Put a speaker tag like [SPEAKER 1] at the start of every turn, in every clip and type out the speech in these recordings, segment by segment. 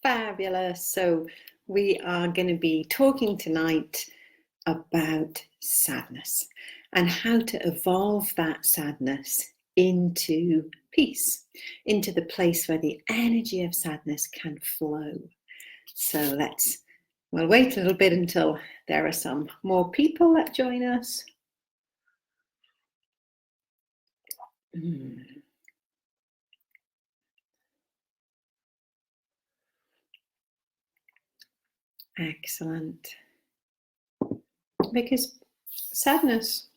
[SPEAKER 1] Fabulous. So we are going to be talking tonight about sadness and how to evolve that sadness into peace, into the place where the energy of sadness can flow. So we'll wait a little bit until there are some more people that join us. Excellent. Because sadness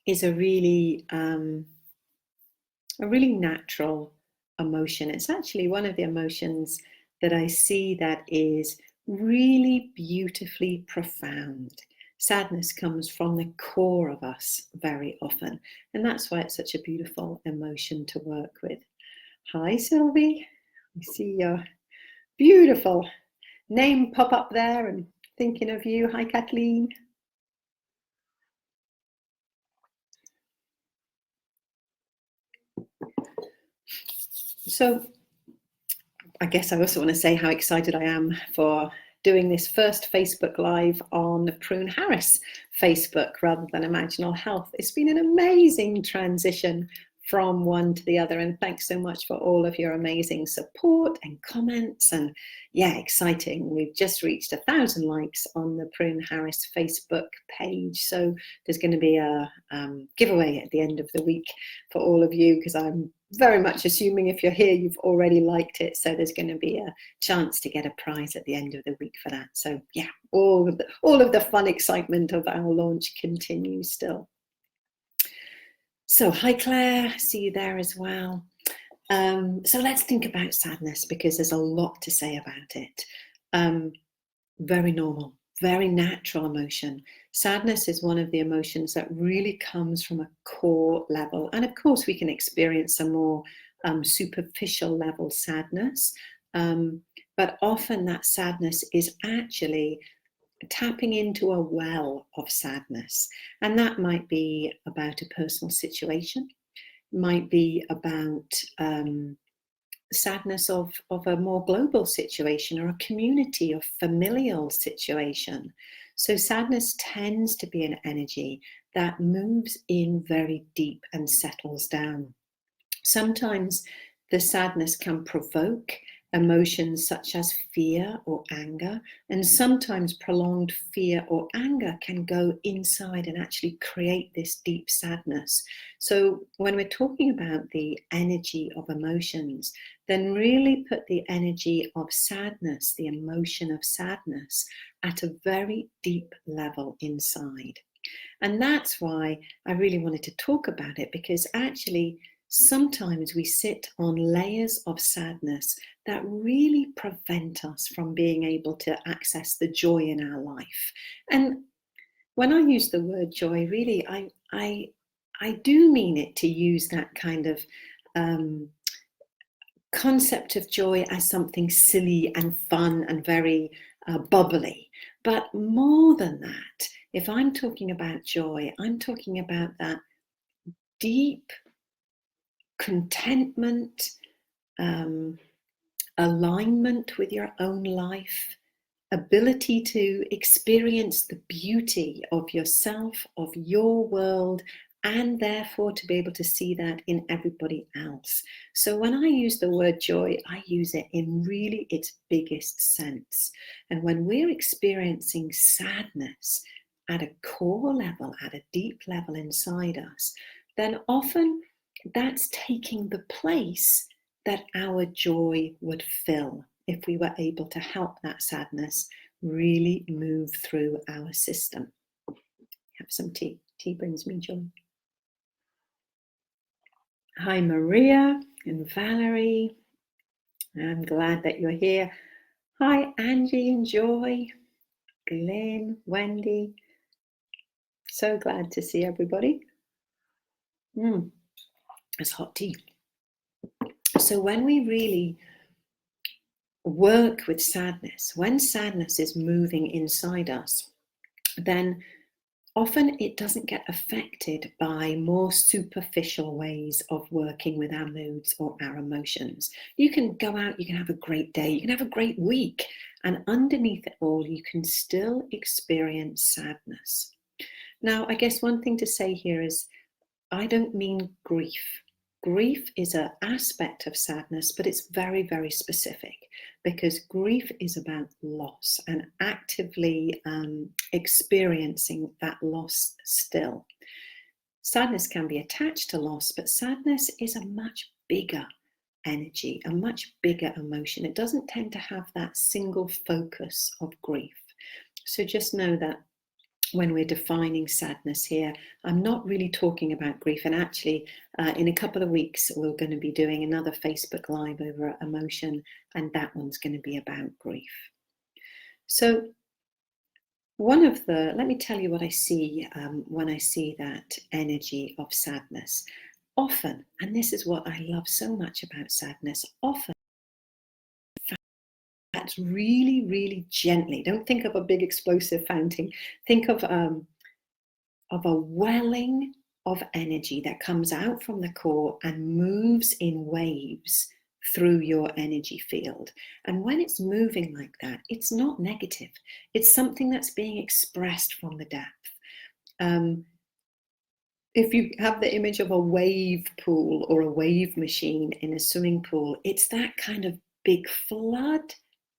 [SPEAKER 1] is a really natural emotion. It's actually one of the emotions that I see that is really beautifully profound. Sadness comes from the core of us very often, and that's why it's such a beautiful emotion to work with. Hi, Sylvie. I see your beautiful name pop up there and thinking of you. Hi, Kathleen. So I guess I also want to say how excited I am for doing this first Facebook Live on Prune Harris Facebook rather than Imaginal Health. It's been an amazing transition from one to the other, and thanks so much for all of your amazing support and comments. And yeah, exciting. We've just reached 1,000 likes on the Prune Harris Facebook page, so there's going to be a giveaway at the end of the week for all of you, because I'm very much assuming if you're here you've already liked it, so there's going to be a chance to get a prize at the end of the week for that. So yeah, all of the fun excitement of our launch continues still. So hi Claire, see you there as well. So let's think about sadness, because there's a lot to say about it. Very normal, very natural emotion. Sadness is one of the emotions that really comes from a core level. And of course, we can experience some more superficial level sadness. But often that sadness is actually tapping into a well of sadness. And that might be about a personal situation, might be about sadness of a more global situation, or a community or familial situation. So sadness tends to be an energy that moves in very deep and settles down. Sometimes the sadness can provoke emotions such as fear or anger, and sometimes prolonged fear or anger can go inside and actually create this deep sadness. So when we're talking about the energy of emotions, then really put the energy of sadness, the emotion of sadness, at a very deep level inside. And that's why I really wanted to talk about it, because actually sometimes we sit on layers of sadness that really prevent us from being able to access the joy in our life. And when I use the word joy, really, I do mean it to use that kind of concept of joy as something silly and fun and very bubbly. But more than that, if I'm talking about joy, I'm talking about that deep contentment, alignment with your own life, ability to experience the beauty of yourself, of your world, and therefore to be able to see that in everybody else. So when I use the word joy, I use it in really its biggest sense. And when we're experiencing sadness at a core level, at a deep level inside us, then often that's taking the place that our joy would fill if we were able to help that sadness really move through our system. Have some tea. Tea brings me joy. Hi, Maria and Valerie. I'm glad that you're here. Hi, Angie and Joy, Glenn, Wendy. So glad to see everybody. It's hot tea. So when we really work with sadness, when sadness is moving inside us, then often it doesn't get affected by more superficial ways of working with our moods or our emotions. You can go out, you can have a great day, you can have a great week, and underneath it all, you can still experience sadness. Now, I guess one thing to say here is I don't mean grief. Grief is an aspect of sadness, but it's very, very specific because grief is about loss and actively experiencing that loss still. Sadness can be attached to loss, but sadness is a much bigger energy, a much bigger emotion. It doesn't tend to have that single focus of grief. So just know that when we're defining sadness here, I'm not really talking about grief. And actually, in a couple of weeks, we're going to be doing another Facebook Live over emotion, and that one's going to be about grief. So let me tell you what I see when I see that energy of sadness. Often, and this is what I love so much about sadness, often that's really, really gently. Don't think of a big explosive fountain. Think of a welling of energy that comes out from the core and moves in waves through your energy field. And when it's moving like that, it's not negative. It's something that's being expressed from the depth. If you have the image of a wave pool or a wave machine in a swimming pool, it's that kind of big flood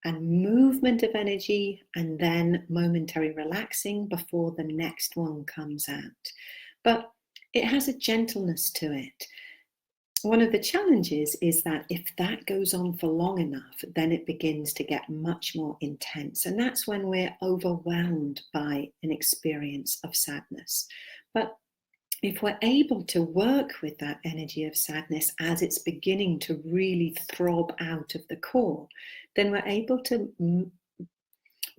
[SPEAKER 1] and movement of energy and then momentary relaxing before the next one comes out. But it has a gentleness to it. One of the challenges is that if that goes on for long enough, then it begins to get much more intense. And that's when we're overwhelmed by an experience of sadness. But if we're able to work with that energy of sadness as it's beginning to really throb out of the core, then we're able to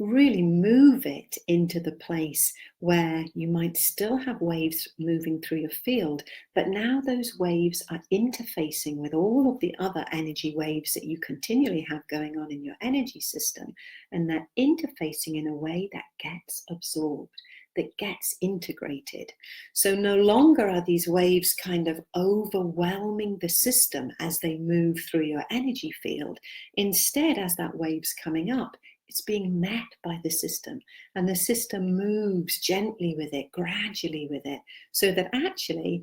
[SPEAKER 1] really move it into the place where you might still have waves moving through your field, but now those waves are interfacing with all of the other energy waves that you continually have going on in your energy system, and they're interfacing in a way that gets absorbed, that gets integrated. So no longer are these waves kind of overwhelming the system as they move through your energy field. Instead, as that wave's coming up, it's being met by the system, and the system moves gently with it, gradually with it, so that actually,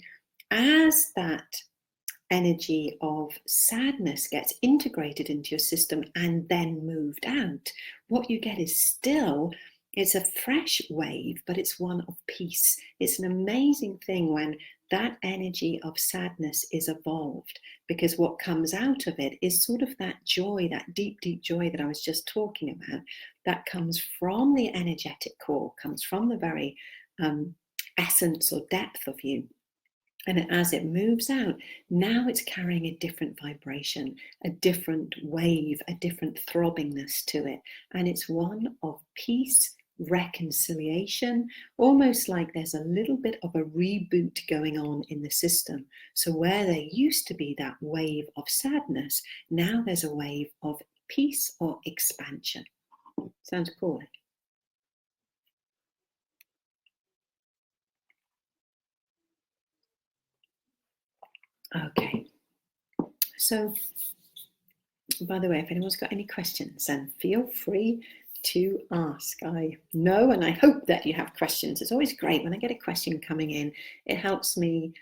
[SPEAKER 1] as that energy of sadness gets integrated into your system and then moved out, what you get is still, it's a fresh wave, but it's one of peace. It's an amazing thing when that energy of sadness is evolved, because what comes out of it is sort of that joy, that deep, deep joy that I was just talking about, that comes from the energetic core, comes from the very essence or depth of you. And as it moves out, now it's carrying a different vibration, a different wave, a different throbbingness to it. And it's one of peace, reconciliation, almost like there's a little bit of a reboot going on in the system. So where there used to be that wave of sadness, now there's a wave of peace or expansion. Sounds cool. Okay. So, by the way, if anyone's got any questions, then feel free to ask. I know and I hope that you have questions. It's always great when I get a question coming in. It helps me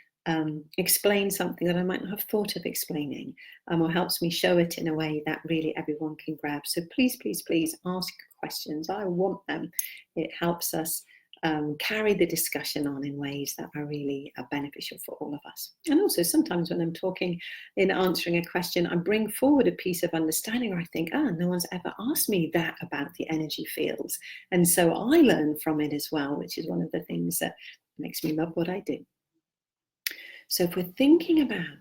[SPEAKER 1] explain something that I might not have thought of explaining, or helps me show it in a way that really everyone can grab. So please, please, please ask questions. I want them. It helps us carry the discussion on in ways that are really beneficial for all of us. And also sometimes when I'm talking in answering a question, I bring forward a piece of understanding where I think, no one's ever asked me that about the energy fields. And so I learn from it as well, which is one of the things that makes me love what I do. So if we're thinking about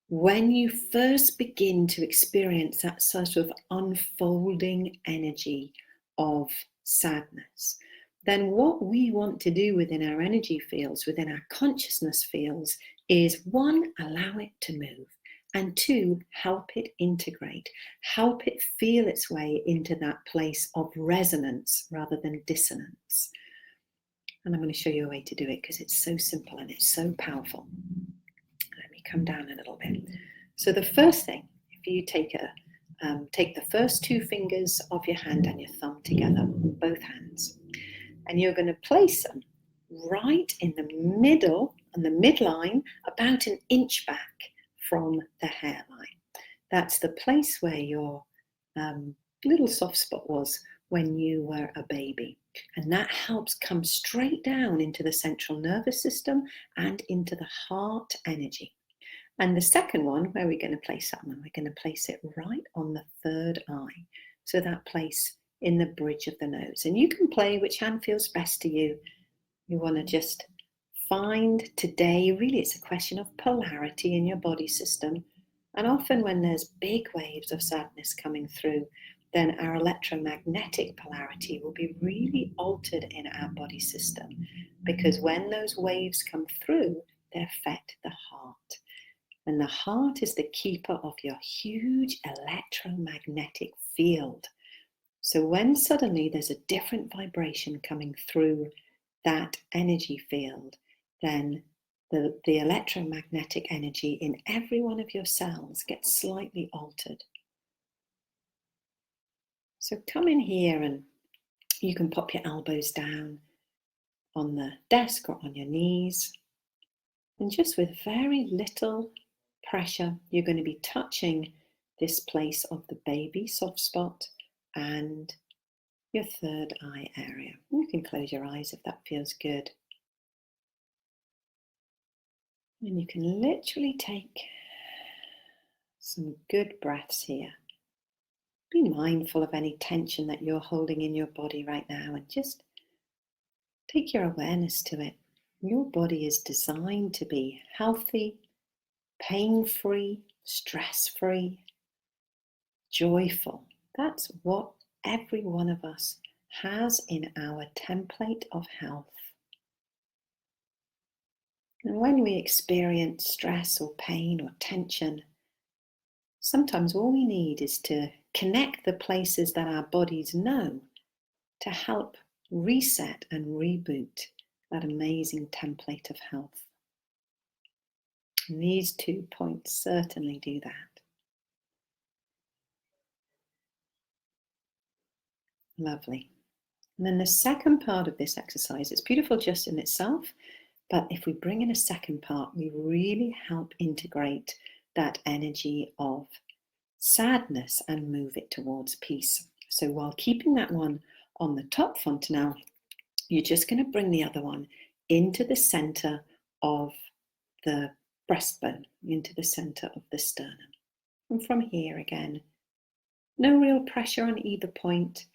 [SPEAKER 1] when you first begin to experience that sort of unfolding energy of sadness, then what we want to do within our energy fields, within our consciousness fields, is one, allow it to move, and two, help it integrate, help it feel its way into that place of resonance rather than dissonance. And I'm going to show you a way to do it because it's so simple and it's so powerful. Let me come down a little bit. So the first thing, if you take the first two fingers of your hand and your thumb together, both hands, and you're going to place them right in the middle, on the midline, about an inch back from the hairline. That's the place where your little soft spot was when you were a baby. And that helps come straight down into the central nervous system and into the heart energy. And the second one, where we're going to place that one, we're going to place it right on the third eye. So that place in the bridge of the nose. And you can play which hand feels best to you. You want to just find today, really it's a question of polarity in your body system. And often when there's big waves of sadness coming through, then our electromagnetic polarity will be really altered in our body system. Because when those waves come through, they affect the heart. And the heart is the keeper of your huge electromagnetic field. So when suddenly there's a different vibration coming through that energy field, then the electromagnetic energy in every one of your cells gets slightly altered. So come in here and you can pop your elbows down on the desk or on your knees. And just with very little pressure, you're going to be touching this place of the baby soft spot and your third eye area. You can close your eyes if that feels good. And you can literally take some good breaths here. Be mindful of any tension that you're holding in your body right now and just take your awareness to it. Your body is designed to be healthy, pain-free, stress-free, joyful. That's what every one of us has in our template of health. And when we experience stress or pain or tension, sometimes all we need is to connect the places that our bodies know to help reset and reboot that amazing template of health. And these 2 points certainly do that. Lovely. And then the second part of this exercise, it's beautiful just in itself, but if we bring in a second part, we really help integrate that energy of sadness and move it towards peace. So while keeping that one on the top fontanelle, you're just going to bring the other one into the center of the breastbone, into the center of the sternum. And from here again, no real pressure on either point.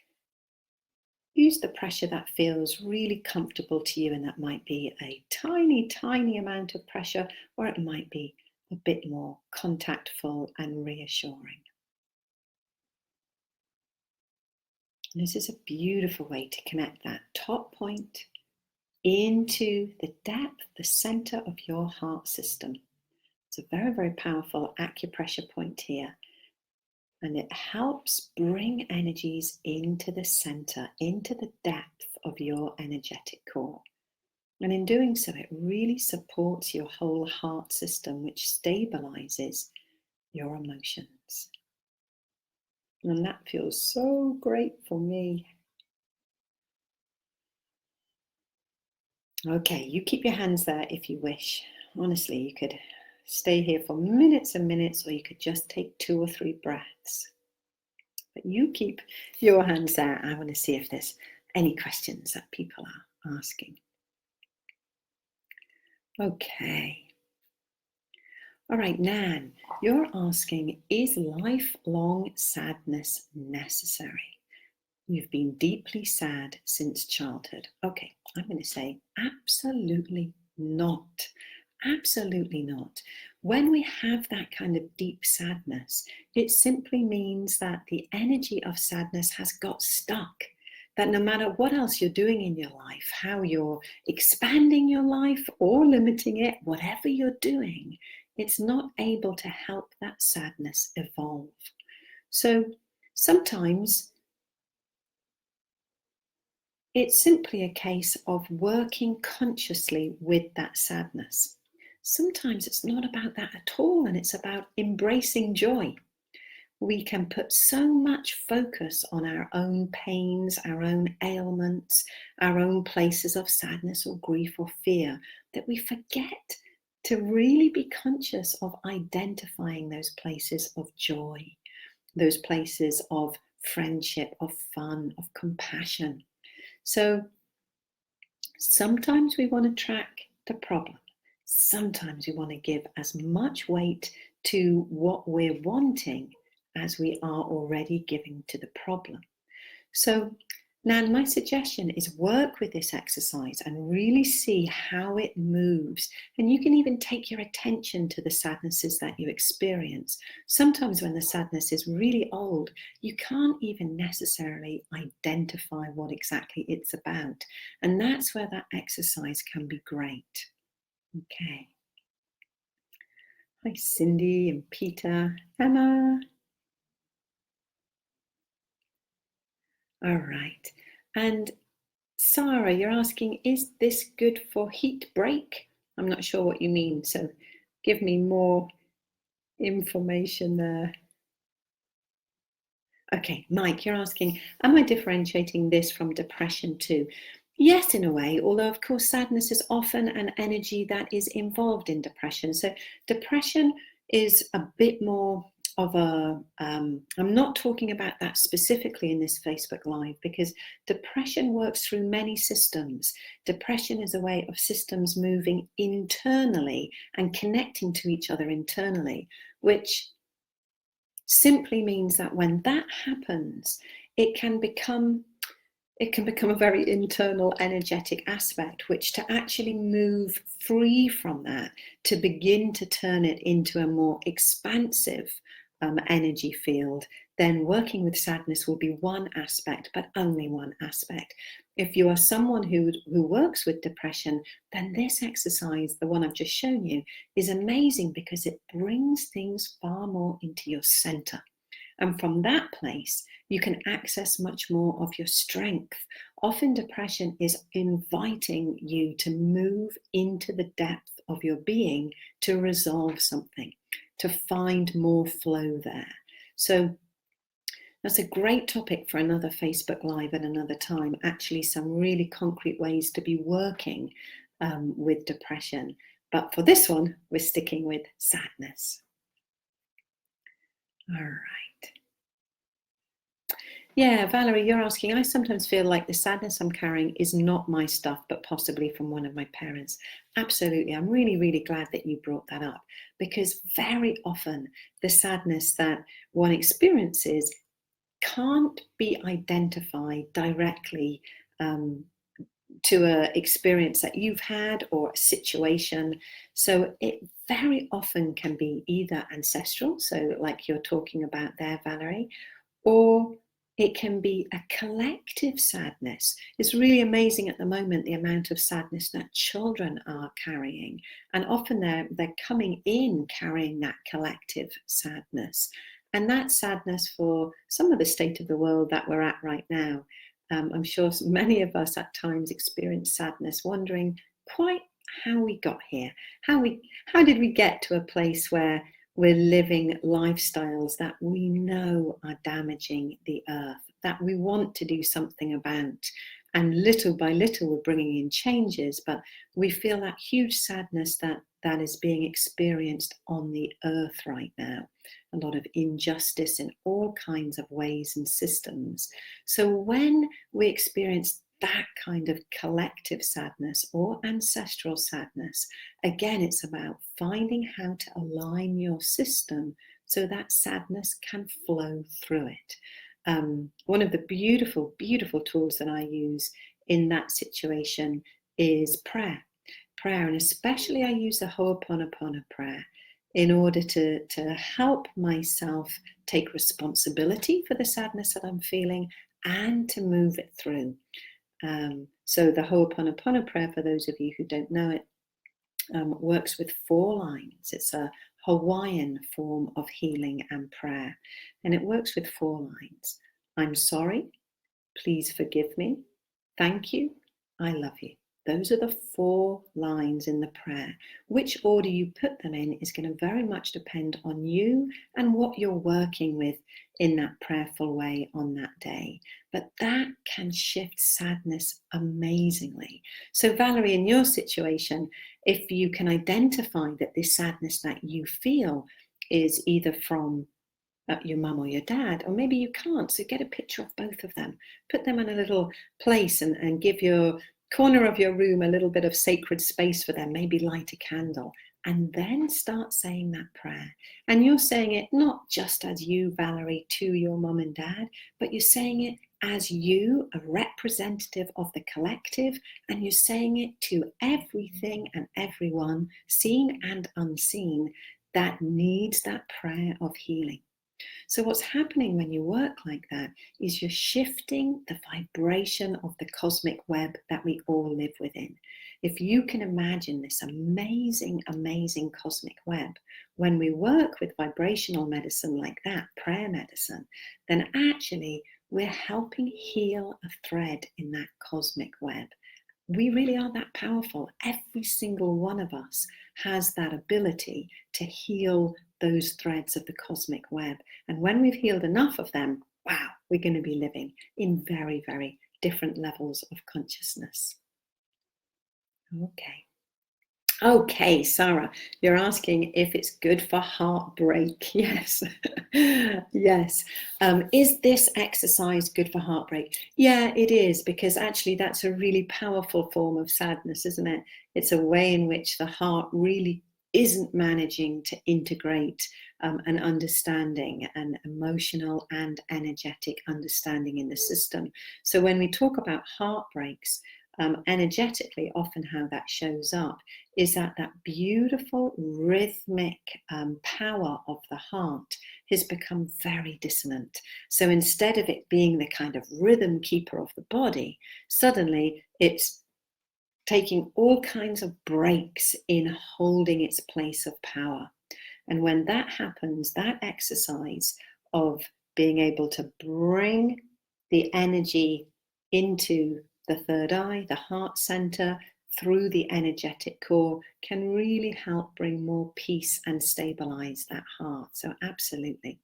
[SPEAKER 1] Use the pressure that feels really comfortable to you, and that might be a tiny, tiny amount of pressure, or it might be a bit more contactful and reassuring. And this is a beautiful way to connect that top point into the depth, the center of your heart system. It's a very, very powerful acupressure point here. And it helps bring energies into the center, into the depth of your energetic core. And in doing so, it really supports your whole heart system, which stabilizes your emotions. And that feels so great for me. Okay, you keep your hands there if you wish. Honestly, you could stay here for minutes and minutes, or you could just take 2 or 3 breaths. But you keep your hands there. I want to see if there's any questions that people are asking. Okay. All right, Nan, you're asking, is lifelong sadness necessary? You've been deeply sad since childhood. Okay, I'm going to say absolutely not. Absolutely not. When we have that kind of deep sadness, it simply means that the energy of sadness has got stuck. That no matter what else you're doing in your life, how you're expanding your life or limiting it, whatever you're doing, it's not able to help that sadness evolve. So sometimes It's simply a case of working consciously with that sadness. Sometimes it's not about that at all, and it's about embracing joy. We can put so much focus on our own pains, our own ailments, our own places of sadness or grief or fear that we forget to really be conscious of identifying those places of joy, those places of friendship, of fun, of compassion. So sometimes we want to track the problem. Sometimes we want to give as much weight to what we're wanting as we are already giving to the problem. So now my suggestion is work with this exercise and really see how it moves. And you can even take your attention to the sadnesses that you experience. Sometimes when the sadness is really old, you can't even necessarily identify what exactly it's about. And that's where that exercise can be great. Okay. Hi, Cindy and Peter, Emma. All right. And Sarah, you're asking, is this good for heat break? I'm not sure what you mean, so give me more information there. Okay, Mike, you're asking, am I differentiating this from depression too? Yes, in a way, although of course sadness is often an energy that is involved in depression. So depression is a bit more of a, I'm not talking about that specifically in this Facebook Live because depression works through many systems. Depression is a way of systems moving internally and connecting to each other internally, which simply means that when that happens, it can become a very internal energetic aspect, which to actually move free from that, to begin to turn it into a more expansive energy field, then working with sadness will be one aspect, but only one aspect. If you are someone who works with depression, then this exercise, the one I've just shown you, is amazing because it brings things far more into your center. And from that place, you can access much more of your strength. Often depression is inviting you to move into the depth of your being to resolve something, to find more flow there. So that's a great topic for another Facebook Live at another time. Actually, some really concrete ways to be working with depression. But for this one, we're sticking with sadness. All right. Yeah, Valerie, you're asking, I sometimes feel like the sadness I'm carrying is not my stuff, but possibly from one of my parents. Absolutely. I'm really, really glad that you brought that up because very often the sadness that one experiences can't be identified directly to an experience that you've had or a situation. So it very often can be either ancestral, so like you're talking about there, Valerie, or it can be a collective sadness. It's really amazing at the moment the amount of sadness that children are carrying, and often they're coming in carrying that collective sadness. And that sadness for some of the state of the world that we're at right now. I'm sure many of us at times experience sadness, wondering quite how we got here. How did we get to a place where we're living lifestyles that we know are damaging the earth, that we want to do something about. And little by little, we're bringing in changes, but we feel that huge sadness that is being experienced on the earth right now. A lot of injustice in all kinds of ways and systems. So when we experience that kind of collective sadness or ancestral sadness, again, it's about finding how to align your system so that sadness can flow through it. One of the beautiful, beautiful tools that I use in that situation is prayer. Prayer, and especially I use the Ho'oponopono prayer in order to help myself take responsibility for the sadness that I'm feeling and to move it through. So the Ho'oponopono prayer, for those of you who don't know it, works with 4 lines. It's a Hawaiian form of healing and prayer, and it works with 4 lines. I'm sorry, please forgive me. thank you, I love you. Those are the 4 lines in the prayer. Which order you put them in is going to very much depend on you and what you're working with in that prayerful way on that day. But that can shift sadness amazingly. So, Valerie, in your situation, if you can identify that this sadness that you feel is either from your mum or your dad, or maybe you can't, so get a picture of both of them, put them in a little place, and give your corner of your room a little bit of sacred space for them, maybe light a candle, and then start saying that prayer. And you're saying it not just as you, Valerie, to your mum and dad, but you're saying it as you, a representative of the collective, and you're saying it to everything and everyone, seen and unseen, that needs that prayer of healing. So, what's happening when you work like that is you're shifting the vibration of the cosmic web that we all live within. If you can imagine this amazing, amazing cosmic web, when we work with vibrational medicine like that, prayer medicine, then actually we're helping heal a thread in that cosmic web. We really are that powerful. Every single one of us has that ability to heal those threads of the cosmic web. And when we've healed enough of them, wow, we're going to be living in very, very different levels of consciousness. Okay, Sarah, you're asking if it's good for heartbreak. Yes, yes. Is this exercise good for heartbreak? Yeah, it is, because actually that's a really powerful form of sadness, isn't it? It's a way in which the heart really isn't managing to integrate an understanding, an emotional and energetic understanding in the system. So when we talk about heartbreaks, energetically, often how that shows up is that beautiful rhythmic power of the heart has become very dissonant. So instead of it being the kind of rhythm keeper of the body, suddenly it's taking all kinds of breaks in holding its place of power. And when that happens, that exercise of being able to bring the energy into the third eye, the heart center, through the energetic core, can really help bring more peace and stabilize that heart. So absolutely.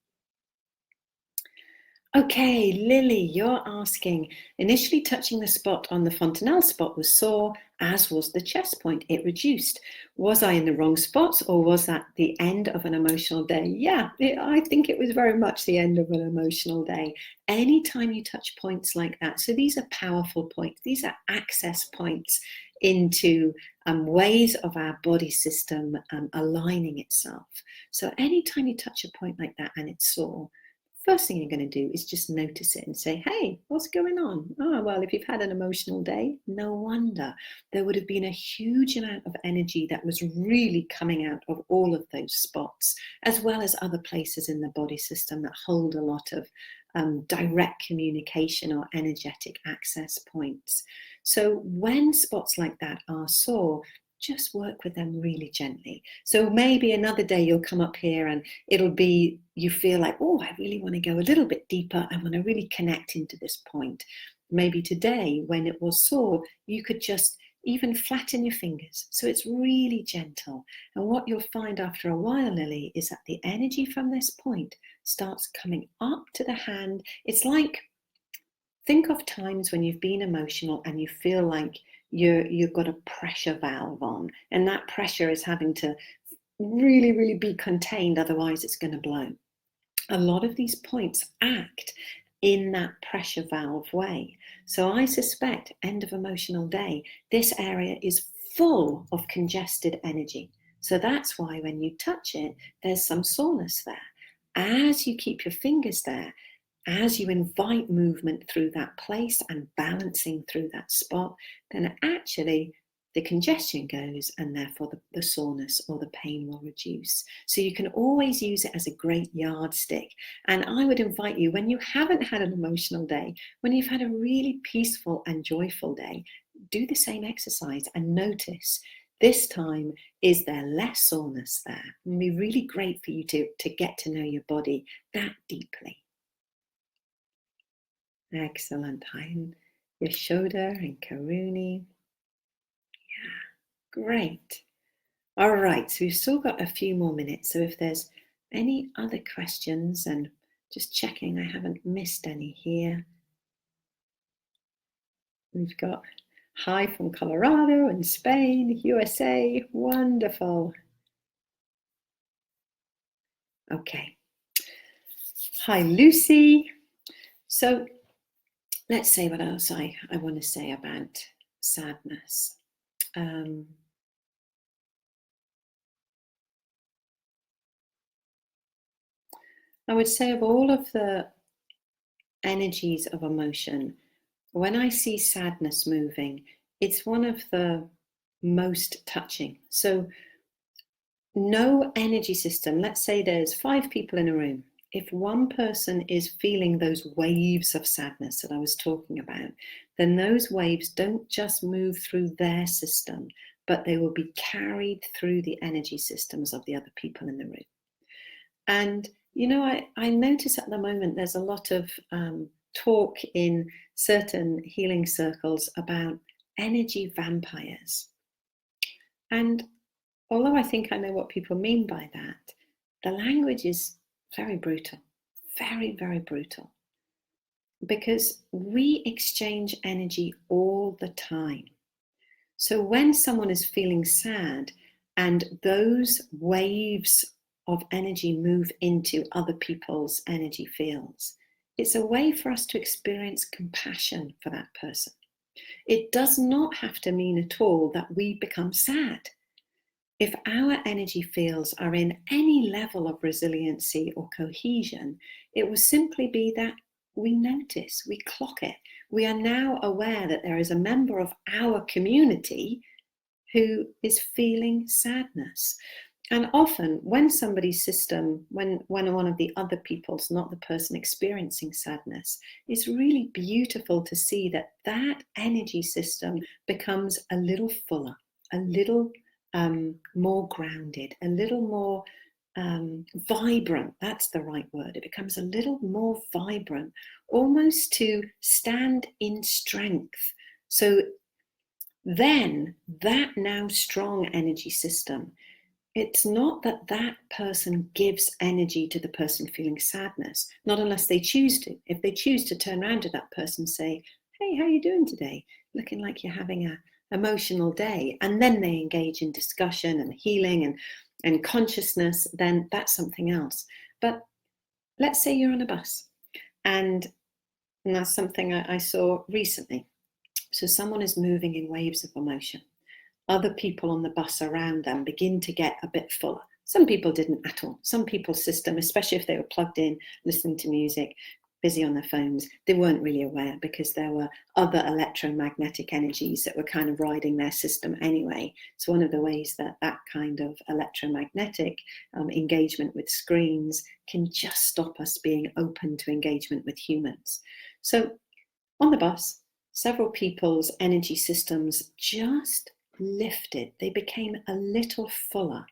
[SPEAKER 1] Okay, Lily, you're asking, initially touching the spot on the fontanelle spot was sore, as was the chest point. It reduced. Was I in the wrong spot, or was that the end of an emotional day? Yeah, I think it was very much the end of an emotional day. Anytime you touch points like that, so these are powerful points. These are access points into ways of our body system aligning itself. So anytime you touch a point like that and it's sore, first thing you're going to do is just notice it and say, hey, what's going on? Oh, well, if you've had an emotional day, no wonder. There would have been a huge amount of energy that was really coming out of all of those spots, as well as other places in the body system that hold a lot of direct communication or energetic access points. So when spots like that are sore, just work with them really gently. So maybe another day you'll come up here and it'll be, you feel like, oh, I really want to go a little bit deeper. I want to really connect into this point. Maybe today, when it was sore, you could just even flatten your fingers. So it's really gentle. And what you'll find after a while, Lily, is that the energy from this point starts coming up to the hand. It's like, think of times when you've been emotional and you feel like you've got a pressure valve on, and that pressure is having to really, really be contained, otherwise it's going to blow. A lot of these points act in that pressure valve way. So I suspect, end of emotional day, this area is full of congested energy. So that's why when you touch it, there's some soreness there. As you keep your fingers there, as you invite movement through that place and balancing through that spot, then actually the congestion goes, and therefore the soreness or the pain will reduce. So you can always use it as a great yardstick. And I would invite you, when you haven't had an emotional day, when you've had a really peaceful and joyful day, do the same exercise and notice, this time, is there less soreness there? It would be really great for you to get to know your body that deeply. Excellent. Yashoda and Karuni. Yeah, great. All right, so we've still got a few more minutes. So if there's any other questions, and just checking I haven't missed any here. We've got hi from Colorado and Spain, USA. Wonderful. Okay. Hi, Lucy. So let's say what else I want to say about sadness. I would say of all of the energies of emotion, when I see sadness moving, it's one of the most touching. So no energy system, let's say there's 5 people in a room. If one person is feeling those waves of sadness that I was talking about, then those waves don't just move through their system, but they will be carried through the energy systems of the other people in the room. And, you know, I notice at the moment there's a lot of talk in certain healing circles about energy vampires. And although I think I know what people mean by that, the language is very brutal, very, very brutal. Because we exchange energy all the time. So when someone is feeling sad and those waves of energy move into other people's energy fields, it's a way for us to experience compassion for that person. It does not have to mean at all that we become sad. If our energy fields are in any level of resiliency or cohesion, it will simply be that we notice, we clock it. We are now aware that there is a member of our community who is feeling sadness. And often when somebody's system, when one of the other people's, not the person experiencing sadness, it's really beautiful to see that that energy system becomes a little fuller, a little more grounded, a little more vibrant. That's the right word. It becomes a little more vibrant, almost to stand in strength. So then that now strong energy system, it's not that that person gives energy to the person feeling sadness, not unless they choose to. If they choose to turn around to that person and say, hey, how are you doing today? Looking like you're having an emotional day. And then they engage in discussion and healing and consciousness, then that's something else. But let's say you're on a bus, and that's something I saw recently. So someone is moving in waves of emotion. Other people on the bus around them begin to get a bit fuller. Some people didn't at all. Some people's system, especially if they were plugged in, listening to music, busy on their phones, they weren't really aware because there were other electromagnetic energies that were kind of riding their system anyway. So one of the ways that that kind of electromagnetic engagement with screens can just stop us being open to engagement with humans. So on the bus, several people's energy systems just lifted. They became a little fuller.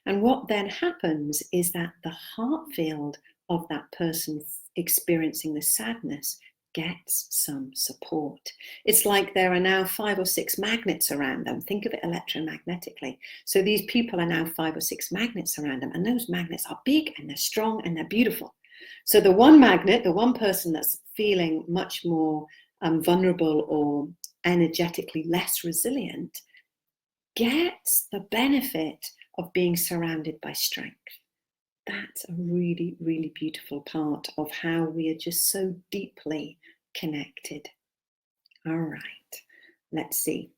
[SPEAKER 1] And what then happens is that the heart field of that person experiencing the sadness gets some support. It's like there are now 5 or 6 magnets around them. Think of it electromagnetically. So these people are now 5 or 6 magnets around them, and those magnets are big and they're strong and they're beautiful. So the one magnet, the one person that's feeling much more vulnerable or energetically less resilient, gets the benefit of being surrounded by strength. That's a really, really beautiful part of how we are just so deeply connected. All right, let's see.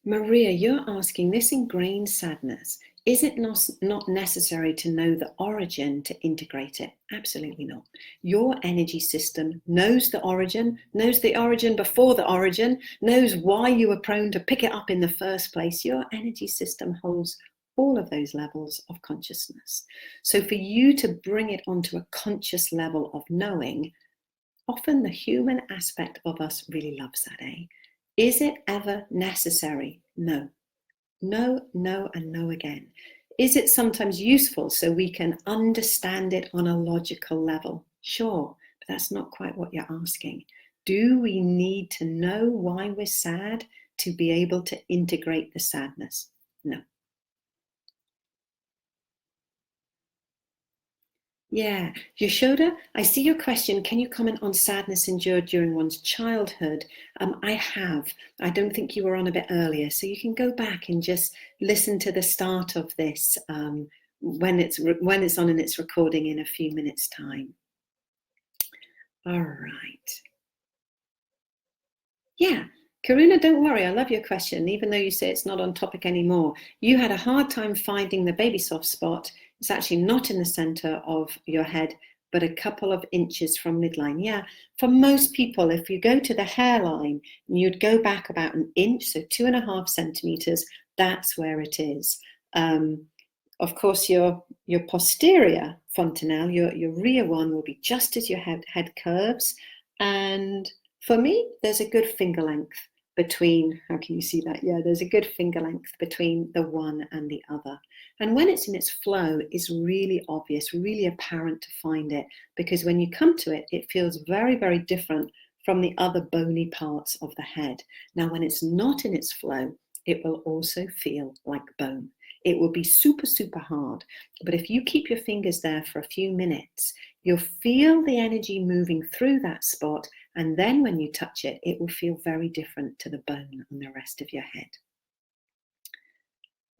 [SPEAKER 1] Maria, you're asking, this ingrained sadness, is it not necessary to know the origin to integrate it? Absolutely not. Your energy system knows the origin before the origin, knows why you were prone to pick it up in the first place. Your energy system holds all of those levels of consciousness. So for you to bring it onto a conscious level of knowing, often the human aspect of us really loves that, eh? Is it ever necessary? No. No, no, and no again. Is it sometimes useful so we can understand it on a logical level? Sure, but that's not quite what you're asking. Do we need to know why we're sad to be able to integrate the sadness? No. Yeah, Yashoda, I see your question. Can you comment on sadness endured during one's childhood? I have. I don't think you were on a bit earlier, so you can go back and just listen to the start of this when it's on in its recording in a few minutes' time. All right. Yeah, Karuna, don't worry. I love your question, even though you say it's not on topic anymore. You had a hard time finding the baby soft spot. It's actually not in the center of your head, but a couple of inches from midline. Yeah, for most people, if you go to the hairline and you'd go back about an inch, so 2.5 centimeters, that's where it is. Of course, your posterior fontanelle, your rear one, will be just as your head curves. And for me, there's a good finger length between, how can you see that? Yeah, there's a good finger length between the one and the other. And when it's in its flow, it's really obvious, really apparent to find it, because when you come to it, it feels very, very different from the other bony parts of the head. Now, when it's not in its flow, it will also feel like bone. It will be super, super hard. But if you keep your fingers there for a few minutes, you'll feel the energy moving through that spot. And then when you touch it, it will feel very different to the bone on the rest of your head.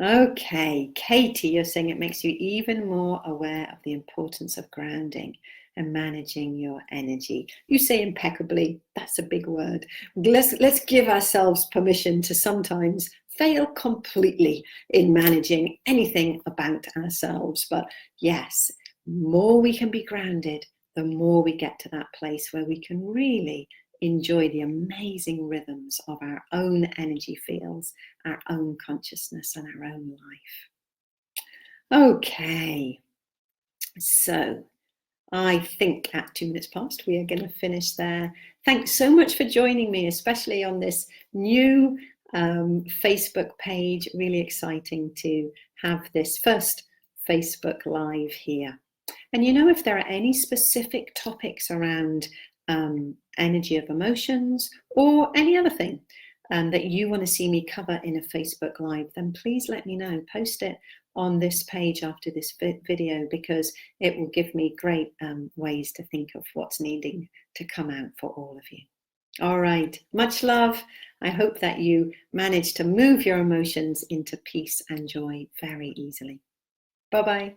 [SPEAKER 1] Okay, Katie, you're saying it makes you even more aware of the importance of grounding and managing your energy. You say impeccably, that's a big word. Let's give ourselves permission to sometimes fail completely in managing anything about ourselves. But yes, more we can be grounded, the more we get to that place where we can really enjoy the amazing rhythms of our own energy fields, our own consciousness, and our own life. Okay, so I think at 2 minutes past, we are going to finish there. Thanks so much for joining me, especially on this new Facebook page. Really exciting to have this first Facebook Live here. And if there are any specific topics around energy of emotions or any other thing that you want to see me cover in a Facebook Live, then please let me know. Post it on this page after this video, because it will give me great ways to think of what's needing to come out for all of you. All right, much love. I hope that you manage to move your emotions into peace and joy very easily. Bye-bye.